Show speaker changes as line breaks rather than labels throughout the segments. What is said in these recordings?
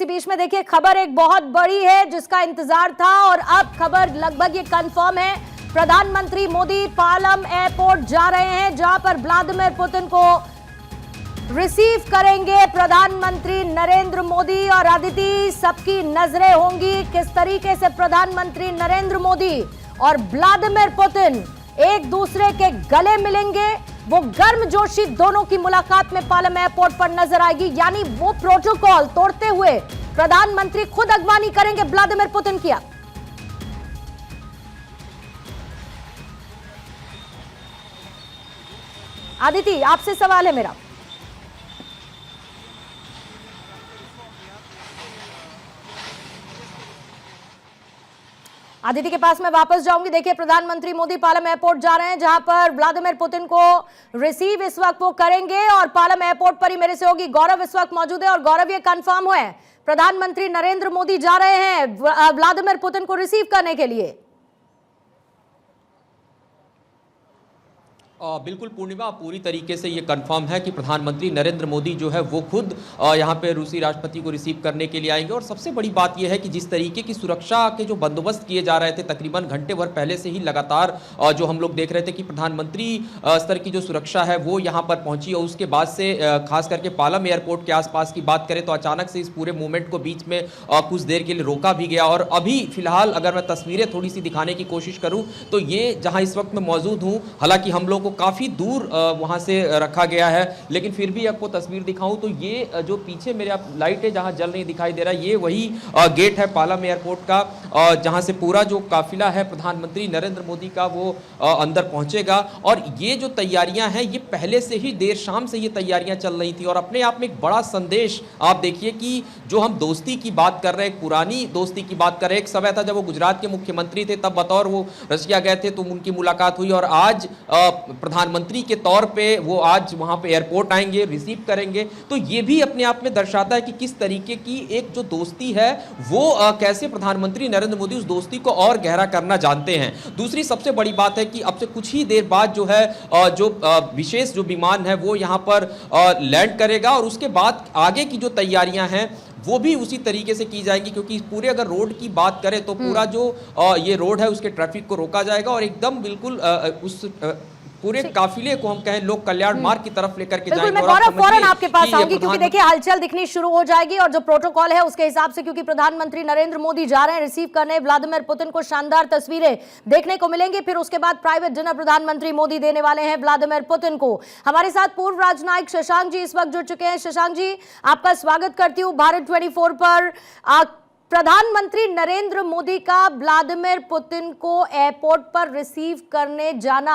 इसी बीच में देखिए खबर एक बहुत बड़ी है जिसका इंतजार था और अब खबर लगभग ये कंफर्म है। प्रधानमंत्री मोदी पालम एयरपोर्ट जा रहे हैं जहां पर व्लादिमीर पुतिन को रिसीव करेंगे प्रधानमंत्री नरेंद्र मोदी। और अदिति, सबकी नजरें होंगी किस तरीके से प्रधानमंत्री नरेंद्र मोदी और व्लादिमीर पुतिन एक दूसरे के गले मिलेंगे। वो गर्मजोशी दोनों की मुलाकात में पालम एयरपोर्ट पर नजर आएगी, यानी वो प्रोटोकॉल तोड़ते हुए प्रधानमंत्री खुद अगवानी करेंगे व्लादिमीर पुतिन की। आदिति, आपसे सवाल है मेरा। आदिति के पास मैं वापस जाऊंगी। देखिए, प्रधानमंत्री मोदी पालम एयरपोर्ट जा रहे हैं जहां पर व्लादिमीर पुतिन को रिसीव इस वक्त वो करेंगे और पालम एयरपोर्ट पर ही मेरे से होगी गौरव इस वक्त मौजूद है। और गौरव, ये कंफर्म हुआ है प्रधानमंत्री नरेंद्र मोदी जा रहे हैं व्लादिमीर पुतिन को रिसीव करने के लिए?
बिल्कुल पूर्णिमा, पूरी तरीके से ये कंफर्म है कि प्रधानमंत्री नरेंद्र मोदी जो है वो खुद यहाँ पे रूसी राष्ट्रपति को रिसीव करने के लिए आएंगे। और सबसे बड़ी बात ये है कि जिस तरीके की सुरक्षा के जो बंदोबस्त किए जा रहे थे तकरीबन घंटे भर पहले से ही लगातार जो हम लोग देख रहे थे कि प्रधानमंत्री स्तर की जो सुरक्षा है वो यहाँ पर पहुंची। और उसके बाद से खास करके पालम एयरपोर्ट के आसपास की बात करें तो अचानक से इस पूरे मूवमेंट को बीच में कुछ देर के लिए रोका भी गया। और अभी फिलहाल अगर मैं तस्वीरें थोड़ी सी दिखाने की कोशिश करूँ तो ये जहाँ इस वक्त मैं मौजूद हूँ, हालांकि हम लोग काफी दूर वहां से रखा गया है, लेकिन फिर भी आपको तस्वीर दिखाऊं तो ये जो पीछे मेरे आप लाइट है जहां जल नहीं दिखाई दे रहा, ये वही गेट है पालम एयरपोर्ट का जहां से पूरा जो काफिला है प्रधानमंत्री नरेंद्र मोदी का वो अंदर पहुंचेगा। और ये जो तैयारियां हैं ये पहले से ही देर शाम से ये तैयारियां चल रही थी। और अपने आप में एक बड़ा संदेश आप देखिए कि जो हम दोस्ती की बात कर रहे हैं, पुरानी दोस्ती की बात कर रहे हैं, एक समय था जब वो गुजरात के मुख्यमंत्री थे, तब बतौर वो रशिया गए थे तो उनकी मुलाकात हुई। और आज प्रधानमंत्री के तौर पे वो आज वहां पे एयरपोर्ट आएंगे, रिसीव करेंगे। तो ये भी अपने आप में दर्शाता है कि किस तरीके की एक जो दोस्ती है वो कैसे प्रधानमंत्री नरेंद्र मोदी उस दोस्ती को और गहरा करना जानते हैं। दूसरी सबसे बड़ी बात है कि अब से कुछ ही देर बाद जो है जो विशेष जो विमान है वो यहां पर लैंड करेगा। और उसके बाद आगे की जो तैयारियां हैं वो भी उसी तरीके से की जाएंगी, क्योंकि पूरे अगर रोड की बात करें तो पूरा जो ये रोड है उसके ट्रैफिक को रोका जाएगा और एकदम बिल्कुल उस पूरे काफिले को हम कहें लोक कल्याण मार्ग की तरफ लेकर के जाएंगे।
मैं गौरव फौरन आपके पास आऊंगी क्योंकि देखिए हलचल दिखनी शुरू हो जाएगी और जो प्रोटोकॉल है उसके हिसाब से, क्योंकि प्रधानमंत्री नरेंद्र मोदी जा रहे हैं रिसीव करने व्लादिमीर पुतिन को, शानदार तस्वीरें देखने को मिलेंगी। फिर उसके बाद प्राइवेट डिनर प्रधानमंत्री मोदी देने वाले हैं व्लादिमीर पुतिन को। हमारे साथ पूर्व राजनायक शशांक जी इस वक्त जुड़ चुके हैं। शशांक जी, आपका स्वागत करती हूँ भारत 24 पर। प्रधानमंत्री नरेंद्र मोदी का व्लादिमीर पुतिन को एयरपोर्ट पर रिसीव करने जाना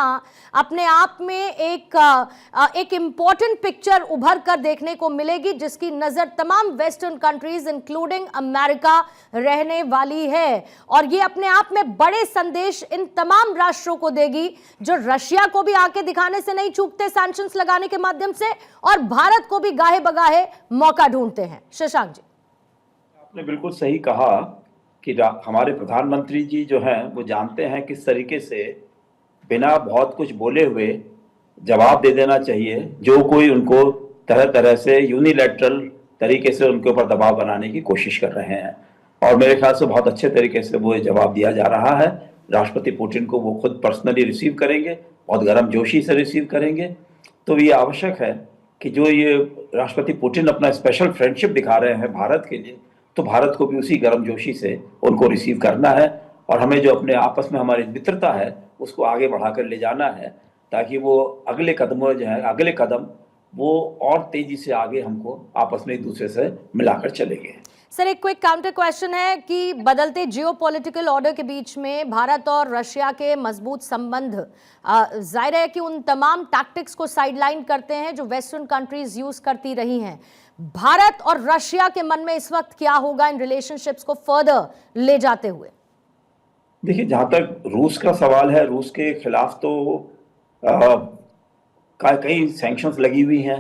अपने आप में एक इंपॉर्टेंट पिक्चर उभर कर देखने को मिलेगी जिसकी नजर तमाम वेस्टर्न कंट्रीज इंक्लूडिंग अमेरिका रहने वाली है। और ये अपने आप में बड़े संदेश इन तमाम राष्ट्रों को देगी जो रशिया को भी आंखें दिखाने से नहीं चूकते सैंक्शंस लगाने के माध्यम से, और भारत को भी गाहे बगाहे मौका ढूंढते हैं। शशांक जी,
आपने बिल्कुल सही कहा कि हमारे प्रधानमंत्री जी जो हैं वो जानते हैं किस तरीके से बिना बहुत कुछ बोले हुए जवाब दे देना चाहिए जो कोई उनको तरह तरह से यूनिलैटरल तरीके से उनके ऊपर दबाव बनाने की कोशिश कर रहे हैं। और मेरे ख्याल से बहुत अच्छे तरीके से वो जवाब दिया जा रहा है। राष्ट्रपति पुतिन को वो खुद पर्सनली रिसीव करेंगे, बहुत गर्मजोशी से रिसीव करेंगे। तो ये आवश्यक है कि जो ये राष्ट्रपति पुतिन अपना स्पेशल फ्रेंडशिप दिखा रहे हैं भारत के लिए, तो भारत को भी उसी गर्मजोशी से उनको रिसीव करना है। और हमें जो अपने आपस में हमारी मित्रता है उसको आगे बढ़ाकर ले जाना है ताकि वो अगले कदमों जो है अगले कदम वो और तेजी से आगे हमको आपस में एक दूसरे से मिलाकर चलेंगे।
सर, एक क्विक काउंटर क्वेश्चन है कि बदलते जियोपॉलिटिकल ऑर्डर के बीच में भारत और रशिया के मजबूत संबंध जाहिर है कि उन तमाम टैक्टिक्स को साइडलाइन करते हैं जो वेस्टर्न कंट्रीज यूज करती रही हैं। भारत और रशिया के मन में इस वक्त क्या होगा इन रिलेशनशिप्स को फर्दर ले जाते हुए?
देखिए, जहां तक रूस का सवाल है, रूस के खिलाफ तो कई सैंक्शंस लगी हुई हैं।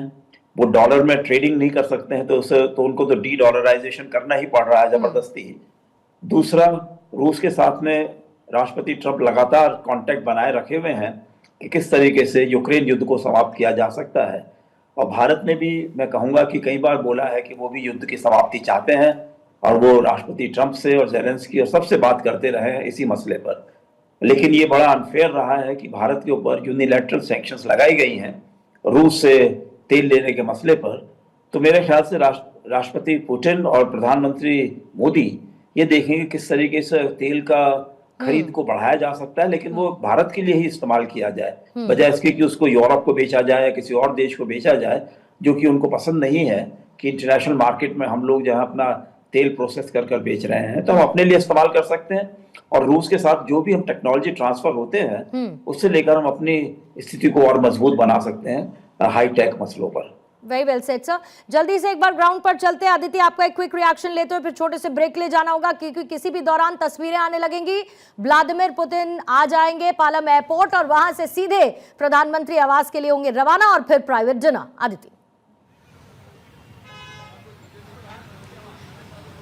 वो डॉलर में ट्रेडिंग नहीं कर सकते हैं तो उनको तो डी डॉलराइजेशन करना ही पड़ रहा है जबरदस्ती। दूसरा, रूस के साथ में राष्ट्रपति ट्रंप लगातार कांटेक्ट बनाए रखे हुए हैं कि किस तरीके से यूक्रेन युद्ध को समाप्त किया जा सकता है। और भारत ने भी, मैं कहूँगा कि कई बार बोला है कि वो भी युद्ध की समाप्ति चाहते हैं, और वो राष्ट्रपति ट्रंप से और जेलेंस्की और सबसे बात करते रहे हैं इसी मसले पर। लेकिन ये बड़ा अनफेयर रहा है कि भारत के ऊपर यूनिलैटरल सैंक्शंस लगाई गई हैं रूस से तेल लेने के मसले पर। तो मेरे ख्याल से राष्ट्रपति पुतिन और प्रधानमंत्री मोदी ये देखेंगे किस तरीके से तेल का खरीद को बढ़ाया जा सकता है, लेकिन वो भारत के लिए ही इस्तेमाल किया जाए, बजाय इसके कि उसको यूरोप को बेचा जाए या किसी और देश को बेचा जाए, जो कि उनको पसंद नहीं है कि इंटरनेशनल मार्केट में हम लोग जहां अपना तेल प्रोसेस कर कर बेच रहे हैं। तो हम अपने लिए इस्तेमाल कर सकते हैं और रूस के साथ जो भी हम टेक्नोलॉजी ट्रांसफर होते हैं उससे लेकर हम अपनी स्थिति को और मजबूत बना सकते हैं हाईटेक मसलों पर।
Very well said sir. जल्दी से एक बार ग्राउंड पर चलते हैं। आदित्य, आपका एक क्विक रिएक्शन लेते हुए फिर छोटे से ब्रेक ले जाना होगा, क्योंकि किसी भी दौरान तस्वीरें आने लगेंगी। व्लादिमीर पुतिन आ जाएंगे पालम एयरपोर्ट और वहां से सीधे प्रधानमंत्री आवास के लिए होंगे रवाना और फिर प्राइवेट डिनर। आदित्य,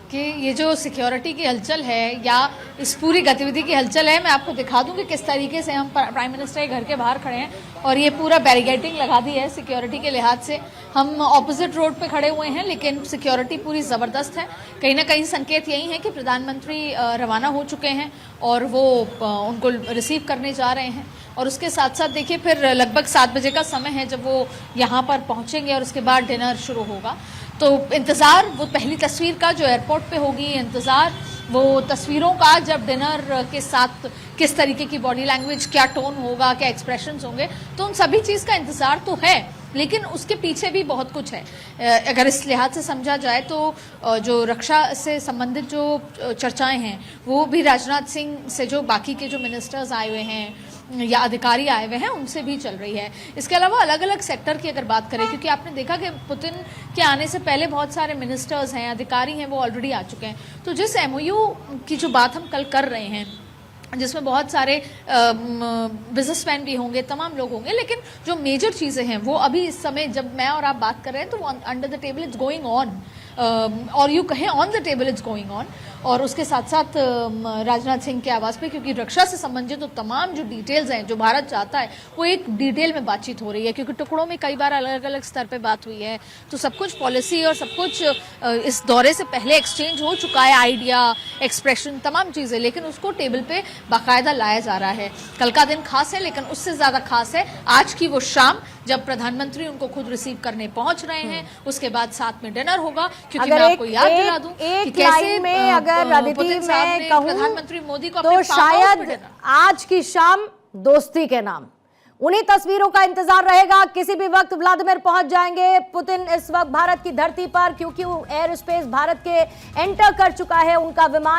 कि ये जो सिक्योरिटी की हलचल है या इस पूरी गतिविधि की हलचल है, मैं आपको दिखा दूं कि किस तरीके से हम प्राइम मिनिस्टर के घर के बाहर खड़े हैं और ये पूरा बैरिकेडिंग लगा दी है सिक्योरिटी के लिहाज से। हम ऑपोजिट रोड पे खड़े हुए हैं, लेकिन सिक्योरिटी पूरी ज़बरदस्त है। कहीं ना कहीं संकेत यही है कि प्रधानमंत्री रवाना हो चुके हैं और वो उनको रिसीव करने जा रहे हैं। और उसके साथ साथ देखिए फिर लगभग 7 बजे का समय है जब वो यहाँ पर पहुँचेंगे और उसके बाद डिनर शुरू होगा। तो इंतज़ार वो पहली तस्वीर का जो एयरपोर्ट पे होगी, इंतज़ार वो तस्वीरों का जब डिनर के साथ किस तरीके की बॉडी लैंग्वेज, क्या टोन होगा, क्या एक्सप्रेशंस होंगे, तो उन सभी चीज़ का इंतज़ार तो है, लेकिन उसके पीछे भी बहुत कुछ है। अगर इस लिहाज से समझा जाए तो जो रक्षा से संबंधित जो चर्चाएं हैं वो भी राजनाथ सिंह से जो बाकी के जो मिनिस्टर्स आए हुए हैं या अधिकारी आए हुए हैं उनसे भी चल रही है। इसके अलावा अलग अलग सेक्टर की अगर बात करें, क्योंकि आपने देखा कि पुतिन के आने से पहले बहुत सारे मिनिस्टर्स हैं, अधिकारी हैं, वो ऑलरेडी आ चुके हैं। तो जिस MOU की जो बात हम कल कर रहे हैं, जिसमें बहुत सारे बिजनेसमैन भी होंगे, तमाम लोग होंगे, लेकिन जो मेजर चीज़ें हैं वो अभी इस समय जब मैं और आप बात कर रहे हैं तो under the table it's going on, और यूँ कहें on the table it's going on. और उसके साथ साथ राजनाथ सिंह के आवास पे, क्योंकि रक्षा से संबंधित तो तमाम जो डिटेल्स हैं जो भारत चाहता है वो एक डिटेल में बातचीत हो रही है, क्योंकि टुकड़ों में कई बार अलग अलग स्तर पे बात हुई है। तो सब कुछ पॉलिसी और सब कुछ इस दौरे से पहले एक्सचेंज हो चुका है, आइडिया, एक्सप्रेशन, तमाम चीज़ें, लेकिन उसको टेबल पे बाकायदा लाया जा रहा है। कल का दिन खास है, लेकिन उससे ज़्यादा खास है आज की वो शाम जब प्रधानमंत्री उनको खुद रिसीव करने पहुंच रहे हैं। उसके बाद साथ में डिनर होगा, क्योंकि मैं आपको याद दिला दूं कि कैसे
में अगर अदिति मैं कहूं
प्रधानमंत्री मोदी को
तो शायद आज की शाम दोस्ती के नाम उन्हीं तस्वीरों का इंतजार रहेगा। किसी भी वक्त व्लादिमीर पहुंच जाएंगे। पुतिन इस वक्त भारत की धरती पर, क्योंकि एयर स्पेस भारत के एंटर कर चुका है उनका विमान।